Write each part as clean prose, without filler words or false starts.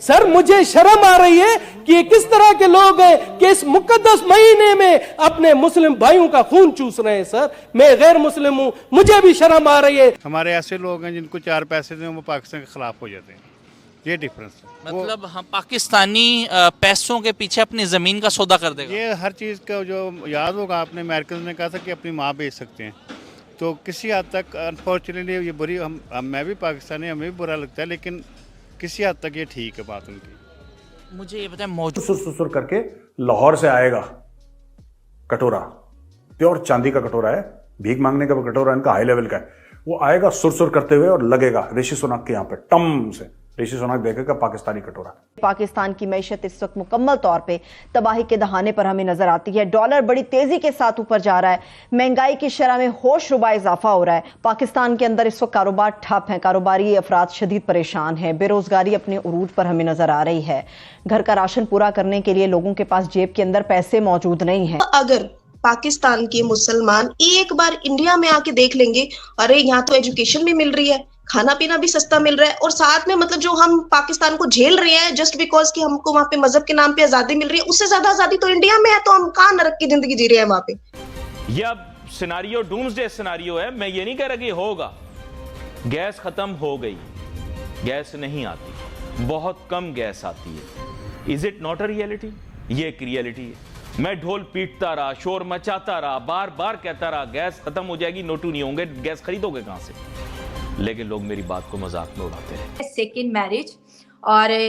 Sir मुझे शर्म आ रही है कि ये किस तरह के लोग हैं कि इस मुकद्दस महीने में अपने मुस्लिम भाइयों का खून चूस रहे हैं। सर मैं गैर मुस्लिम हूं, मुझे भी शर्म आ रही है। हमारे ऐसे लोग हैं जिनको 4 पैसे दें वो पाकिस्तान के खिलाफ हो जाते हैं, ये डिफरेंस है। मतलब हम पाकिस्तानी पैसों के पीछे अपनी ज़मीन का सौदा कर देगा। ये हर चीज़ का जो याद होगा आपने, अमेरिकन ने कहा था कि अपनी माँ बेच सकते हैं, तो किसी हद तक अनफॉर्चुनेटली ये बुरी मैं भी पाकिस्तानी, हमें भी बुरा लगता है, लेकिन किसी हद तक ये ठीक है बात उनकी। मुझे ये बताएं, मौजूद सुर करके लाहौर से आएगा कटोरा, प्योर चांदी का कटोरा है, भीख मांगने का कटोरा इनका हाई लेवल का है, वो आएगा सुर करते हुए और लगेगा ऋषि सुनक के यहाँ पे टम से, ऋषि सुनक देखेगा पाकिस्तानी कटोरा। पाकिस्तान की मैशत इस वक्त मुकम्मल तौर पे तबाही के दहाने पर हमें नजर आती है। डॉलर बड़ी तेजी के साथ ऊपर जा रहा है, महंगाई की शरह में होशरुबा इजाफा हो रहा है। पाकिस्तान के अंदर इस वक्त कारोबार ठप है, कारोबारी अफराद शदीद परेशान है, बेरोजगारी अपने उरूज पर हमें नजर आ रही है। घर का राशन पूरा करने के लिए लोगों के पास जेब के अंदर पैसे मौजूद नहीं है। अगर पाकिस्तान के मुसलमान एक बार इंडिया में आके देख लेंगे, अरे यहाँ तो एजुकेशन भी मिल रही है, खाना पीना भी सस्ता मिल रहा है, और साथ में मतलब जो हम पाकिस्तान को झेल रहे हैं जस्ट बिकॉज कि हमको वहाँ पे मजहब के नाम पे आजादी मिल रही है, उससे ज्यादा आजादी तो इंडिया में है, तो हम कहाँ नरक की जिंदगी जी रहे हैं वहाँ पे। ये अब सिनारियो डूम्सडे सिनारियो है। मैं ये नहीं कह रहा कि होगा, गैस खत्म हो गई, गैस नहीं आती, बहुत कम गैस आती है। Is it not a reality? ये एक रियलिटी है। मैं ढोल पीटता रहा, शोर मचाता रहा, बार बार कहता रहा गैस खत्म हो जाएगी, नोटू नहीं होंगे, गैस खरीदोगे कहां से? लेकिन लोग मेरी बात को मजाक में उड़ाते हैं। सेकेंड मैरिज, और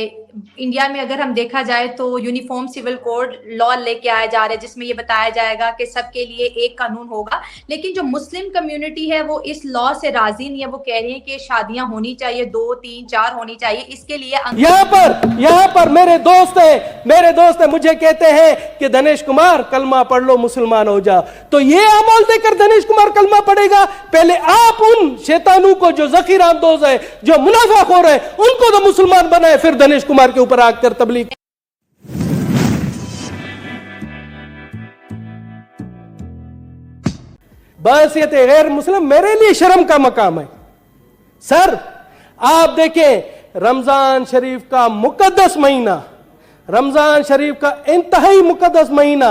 इंडिया में अगर हम देखा जाए तो यूनिफॉर्म सिविल कोड लॉ लेके आया जा रहा है, जिसमें ये बताया जाएगा कि सबके लिए एक कानून होगा। लेकिन जो मुस्लिम कम्युनिटी है वो इस लॉ से राजी नहीं है। वो कह रहे हैं कि शादियां होनी चाहिए, 2, 3, 4 होनी चाहिए। इसके लिए यहाँ पर मेरे दोस्त है मुझे कहते हैं कि दिनेश कुमार कलमा पढ़ लो, मुसलमान हो जा। तो ये अमल देकर दिनेश कुमार कलमा पढ़ेगा? पहले आप उन शैतानों को जो ज़कीर अंदोज है, जो मुनाफाखोर है, उनको तो मुसलमान बनाए, फिर दिनेश कुमार के ऊपर आकर तबलीग। बस ये गैर मुस्लिम मेरे लिए शर्म का मकाम है। सर आप देखें, रमजान शरीफ का मुकद्दस महीना, रमजान शरीफ का इंतहाई मुकद्दस महीना,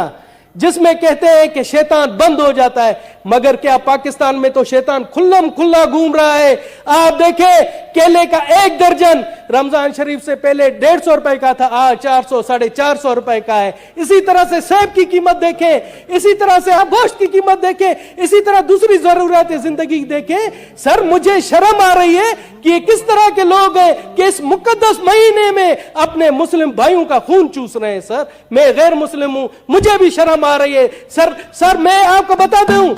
जिसमें कहते हैं कि शैतान बंद हो जाता है, मगर क्या पाकिस्तान में तो शैतान खुल्लम खुल्ला घूम रहा है। आप देखें, केले का 1 दर्जन रमजान शरीफ से पहले 150 रुपए का था, आज 400 450 रुपए का है। इसी तरह से सेब की कीमत देखें, इसी तरह से आप गोश्त की कीमत देखें, इसी तरह दूसरी जरूरत जिंदगी देखें। सर मुझे शर्म आ रही है कि ये किस तरह के लोग हैं कि इस मुकद्दस महीने में अपने मुस्लिम भाइयों का खून चूस रहे हैं। सर मैं गैर मुस्लिम हूं, मुझे भी शर्म आ रही है। सर मैं आपको बता दूं,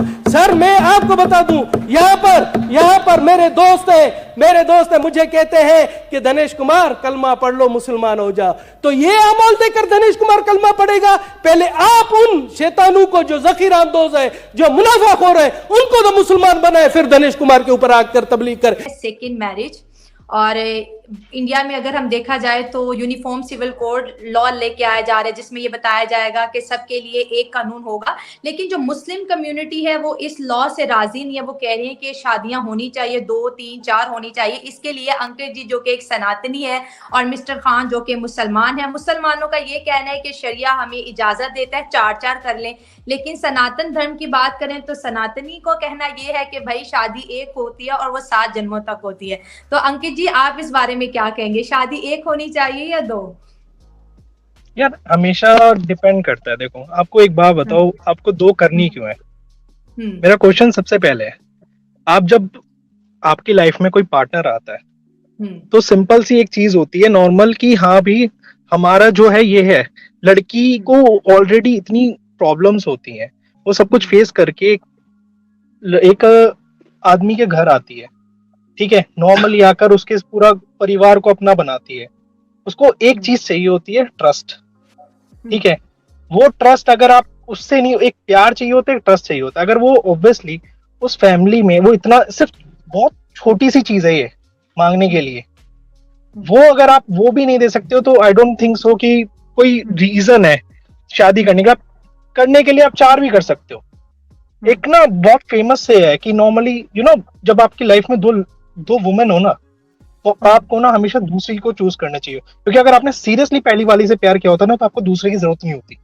यहाँ पर मेरे दोस्त है मुझे कहते हैं कि दिनेश कुमार कलमा पढ़ लो, मुसलमान हो जा। तो ये अमल देकर दिनेश कुमार कलमा पढ़ेगा? पहले आप उन शैतानों को जो ज़कीर अंदोज है, जो मुनाफाखोर है, उनको तो मुसलमान बनाए, फिर दिनेश कुमार के ऊपर आकर तबलीग कर। सेकेंड मैरिज, और इंडिया में अगर हम देखा जाए तो यूनिफॉर्म सिविल कोड लॉ लेके आया जा रहा है, जिसमें ये बताया जाएगा कि सबके लिए एक कानून होगा। लेकिन जो मुस्लिम कम्युनिटी है वो इस लॉ से राजी नहीं है। वो कह रहे हैं कि शादियां होनी चाहिए, 2, 3, 4 होनी चाहिए। इसके लिए अंकित जी जो कि एक सनातनी है और मिस्टर खान जो कि मुसलमान है, मुसलमानों का ये कहना है कि शरिया हमें इजाजत देता है 4-4 कर लें। लेकिन सनातन धर्म की बात करें तो सनातनी को कहना यह है कि भाई शादी एक होती है और वो 7 जन्मों तक होती है। तो अंकित जी आप इस बारे में क्या कहेंगे, शादी एक होनी चाहिए या 2? यार हमेशा डिपेंड करता है। देखो आपको एक बात बताओ, आपको 2 करनी क्यों है? मेरा क्वेश्चन सबसे पहले है, आप जब आपकी लाइफ में कोई पार्टनर आता है तो सिंपल सी एक चीज होती है नॉर्मल की, हाँ भी हमारा जो है ये है, लड़की को ऑलरेडी इतनी प्रॉब्लम्स होती हैं, वो सब कुछ फेस करके एक आदमी के घर आती है, ठीक है, नॉर्मली आकर उसके पूरा परिवार को अपना बनाती है। उसको एक चीज चाहिए होती है, ट्रस्ट, ठीक है। वो ट्रस्ट अगर आप उससे नहीं, एक प्यार चाहिए होता है, ट्रस्ट चाहिए होता है। अगर वो ऑब्वियसली उस फैमिली में वो इतना, सिर्फ बहुत छोटी सी चीज है ये मांगने के लिए, वो अगर आप वो भी नहीं दे सकते हो तो आई डोंट थिंक सो कि कोई रीजन है शादी करने का। करने के लिए आप 4 भी कर सकते हो। एक ना बहुत फेमस से है कि नॉर्मली जब आपकी लाइफ में दो वुमेन हो ना, आपको ना हमेशा दूसरी को चूज करना चाहिए, क्योंकि अगर आपने सीरियसली पहली वाली से प्यार किया होता ना तो आपको दूसरे की जरूरत नहीं होती।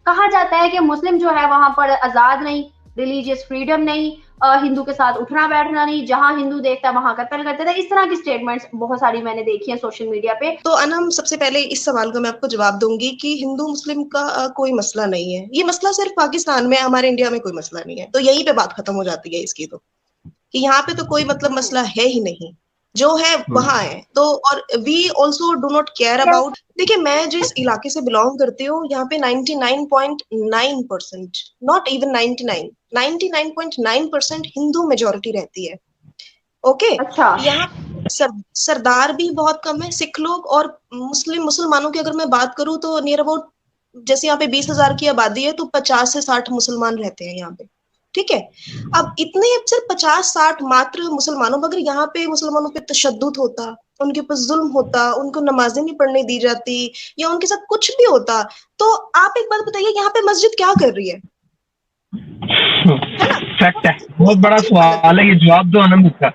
कहा जाता है कि मुस्लिम जो है वहां पर आजाद नहीं, रिलीजियस फ्रीडम नहीं, हिंदू के साथ उठना बैठना नहीं, जहां हिंदू देखता है वहां कत्ल करते थे। इस तरह की स्टेटमेंट्स बहुत सारी मैंने देखी है सोशल मीडिया पे। तो अनम, सबसे पहले इस सवाल का मैं आपको जवाब दूंगी कि हिंदू मुस्लिम का कोई मसला नहीं है। ये मसला सिर्फ पाकिस्तान में, हमारे इंडिया में कोई मसला नहीं है। तो यहीं पे बात खत्म हो जाती है इसकी, तो कि यहाँ पे तो कोई मतलब मसला है ही नहीं, जो है वहां है। तो और we also do not care about. देखिए, मैं जिस इलाके से बिलोंग करती हूँ यहाँ पे 99.9%, नॉट इवन 99.9% हिंदू मेजोरिटी रहती है। ओके, अच्छा। यहाँ सरदार भी बहुत कम है। सिख लोग और मुसलमानों की अगर मैं बात करूँ तो नियर अबाउट, जैसे यहाँ पे 20,000 की आबादी है तो 50 से 60 मुसलमान रहते हैं यहाँ पे। ठीक है, अब इतने सिर्फ 50-60 मात्र मुसलमानों, मगर यहाँ पे मुसलमानों पे तशद्दुद होता, उनके ऊपर जुल्म होता, उनको नमाजें नहीं पढ़ने दी जाती या उनके साथ कुछ भी होता, तो आप एक बात बताइए, यहाँ पे मस्जिद क्या कर रही है ना? फैक्ट है, बहुत बड़ा सवाल है, ये जवाब दो अनम इसका।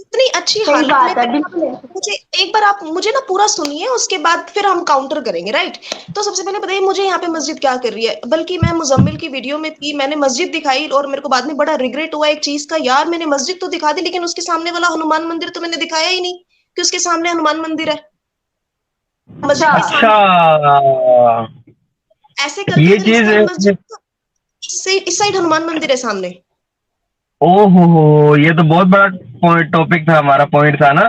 इतनी अच्छी हालत में मुझे एक बार आप मुझे ना पूरा सुनिए, उसके बाद फिर हम काउंटर करेंगे, राइट? तो सबसे पहले बताइए मुझे यहाँ पे मस्जिद क्या कर रही है। बल्कि मैं मुजम्मिल की वीडियो में थी, मैंने मस्जिद दिखाई और मेरे को बाद में बड़ा रिग्रेट हुआ एक चीज का, यार मैंने मस्जिद तो दिखा दी लेकिन उसके सामने वाला हनुमान मंदिर तो मैंने दिखाया ही नहीं कि उसके सामने हनुमान मंदिर है। अच्छा, ऐसे करके ये चीज इस साइड हनुमान मंदिर है सामने। ओहो, ये तो बहुत बड़ा टॉपिक था, हमारा पॉइंट था ना।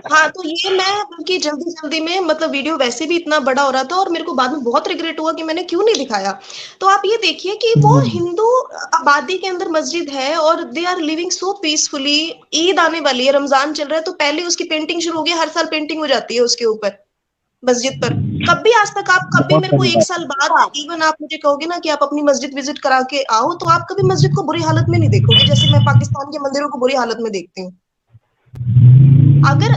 हाँ, तो ये मैं बल्कि जल्दी में, मतलब वीडियो वैसे भी इतना बड़ा हो रहा था और मेरे को बाद में बहुत रिग्रेट हुआ कि मैंने क्यों नहीं दिखाया। तो आप ये देखिए कि वो हिंदू आबादी के अंदर मस्जिद है और they are living so peacefully. Eid आने वाली है, रमजान चल रहा है, तो पहले उसकी पेंटिंग शुरू हो गई। हर साल पेंटिंग हो जाती है उसके ऊपर, मस्जिद पर। कभी आज तक आप कभी मेरे को 1 साल बाद इवन आप मुझे कहोगे ना कि आप अपनी मस्जिद विजिट करा के आओ, तो आप कभी मस्जिद को बुरी हालत में नहीं देखोगे जैसे मैं पाकिस्तान के मंदिरों को बुरी हालत में देखती हूँ। अगर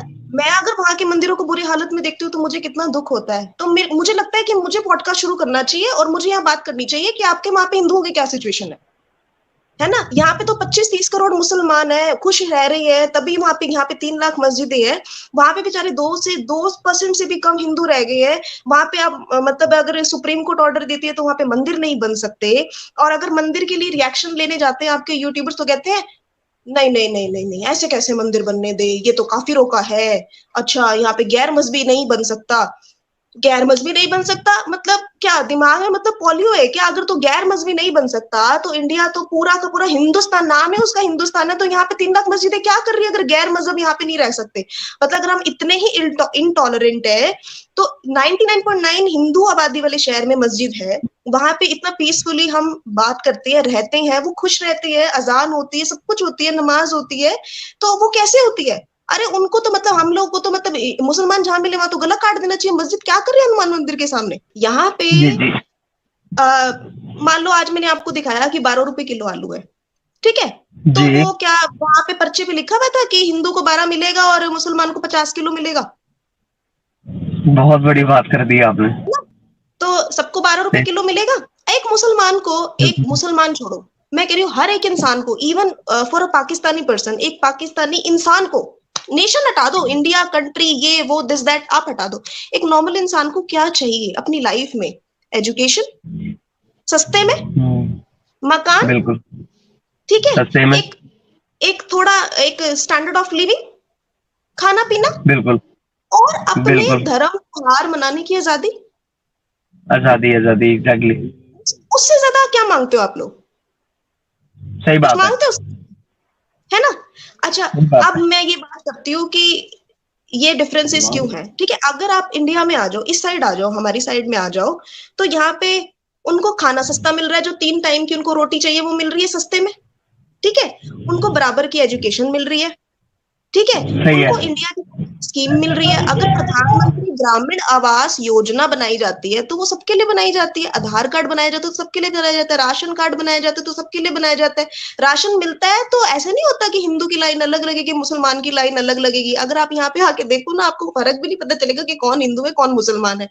वहां के मंदिरों को बुरी हालत में देखती हूँ तो मुझे कितना दुख होता है। तो मुझे लगता है कि मुझे पॉडकास्ट शुरू करना चाहिए और मुझे यहाँ बात करनी चाहिए कि आपके वहां पे हिंदुओं की क्या सिचुएशन है ना? यहाँ पे तो 25-30 करोड़ मुसलमान है, खुश रह रही है, तभी वहां पे यहाँ पे 3 लाख मस्जिदें हैं। वहां पे बेचारे 2% से भी कम हिंदू रह गए हैं। वहां पे आप मतलब अगर सुप्रीम कोर्ट ऑर्डर देती है तो वहां पे मंदिर नहीं बन सकते, और अगर मंदिर के लिए रिएक्शन लेने जाते हैं आपके यूट्यूबर्स तो कहते हैं नहीं, ऐसे कैसे मंदिर बनने दे, ये तो काफिरों का है। अच्छा, यहाँ पे गैर मजहबी नहीं बन सकता, गैर मजहबी नहीं बन सकता, मतलब क्या दिमाग है, मतलब पोलियो है क्या? अगर तो गैर मजहबी नहीं बन सकता तो इंडिया तो पूरा का पूरा हिंदुस्तान, नाम है उसका हिंदुस्तान है, तो यहाँ पे 3 लाख मस्जिदें क्या कर रही है अगर गैर मजहब यहाँ पे नहीं रह सकते? मतलब अगर हम इतने ही इनटॉलरेंट है तो 99.9 हिंदू आबादी वाले शहर में मस्जिद है, वहां पे इतना पीसफुली हम बात करते हैं, रहते हैं, वो खुश रहते हैं, अजान होती है, सब कुछ होती है, नमाज होती है, तो वो कैसे होती है? अरे उनको तो मतलब हम लोग को तो मतलब मुसलमान जहां मिले वहां तो गला काट देना चाहिए। मस्जिद क्या कर रहे हैं हनुमान मंदिर के सामने? यहाँ पे मान लो आज मैंने आपको दिखाया कि 12 रुपए किलो आलू है, ठीक है? तो वो क्या वहां पे पर्चे पे लिखा हुआ था कि हिंदू को 12 मिलेगा और मुसलमान को 50 किलो मिलेगा? बहुत बड़ी बात कर दी आपने। तो सबको 12 रुपए किलो मिलेगा? एक मुसलमान को, एक मुसलमान छोड़ो, मैं कह रही हूँ हर एक इंसान को, even for a Pakistani person, एक पाकिस्तानी इंसान को, नेशन हटा दो, इंडिया कंट्री ये वो दिस दैट आप हटा दो, एक नॉर्मल इंसान को क्या चाहिए अपनी लाइफ में? एजुकेशन, सस्ते में मकान, बिल्कुल ठीक है, एक थोड़ा एक स्टैंडर्ड ऑफ लिविंग, खाना पीना, बिल्कुल, और अपने धर्म त्योहार मनाने की आजादी। एग्जैक्टली। उससे ज्यादा क्या मांगते हो आप लोग? सही बात मांगते हो, है ना? अच्छा, अब मैं ये बात करती हूँ कि ये डिफरेंसेस क्यों हैं, ठीक है? अगर आप इंडिया में आ जाओ, इस साइड आ जाओ, हमारी साइड में आ जाओ, तो यहाँ पे उनको खाना सस्ता मिल रहा है, जो 3 टाइम की उनको रोटी चाहिए वो मिल रही है सस्ते में, ठीक है? उनको बराबर की एजुकेशन मिल रही है, ठीक है? उनको इंडिया की स्कीम मिल रही है। अगर प्रधानमंत्री ग्रामीण आवास योजना बनाई जाती है तो वो सबके लिए बनाई जाती है, आधार कार्ड बनाया जाता है तो सबके लिए बनाया जाता है, राशन कार्ड बनाया जाता है तो सबके लिए बनाया जाता है, राशन मिलता है, तो ऐसा नहीं होता कि हिंदू की लाइन अलग लगेगी, मुसलमान की लाइन अलग लगेगी। अगर आप यहाँ पे आके देखो ना, आपको फर्क भी नहीं पता चलेगा कि कौन हिंदू है कौन मुसलमान है।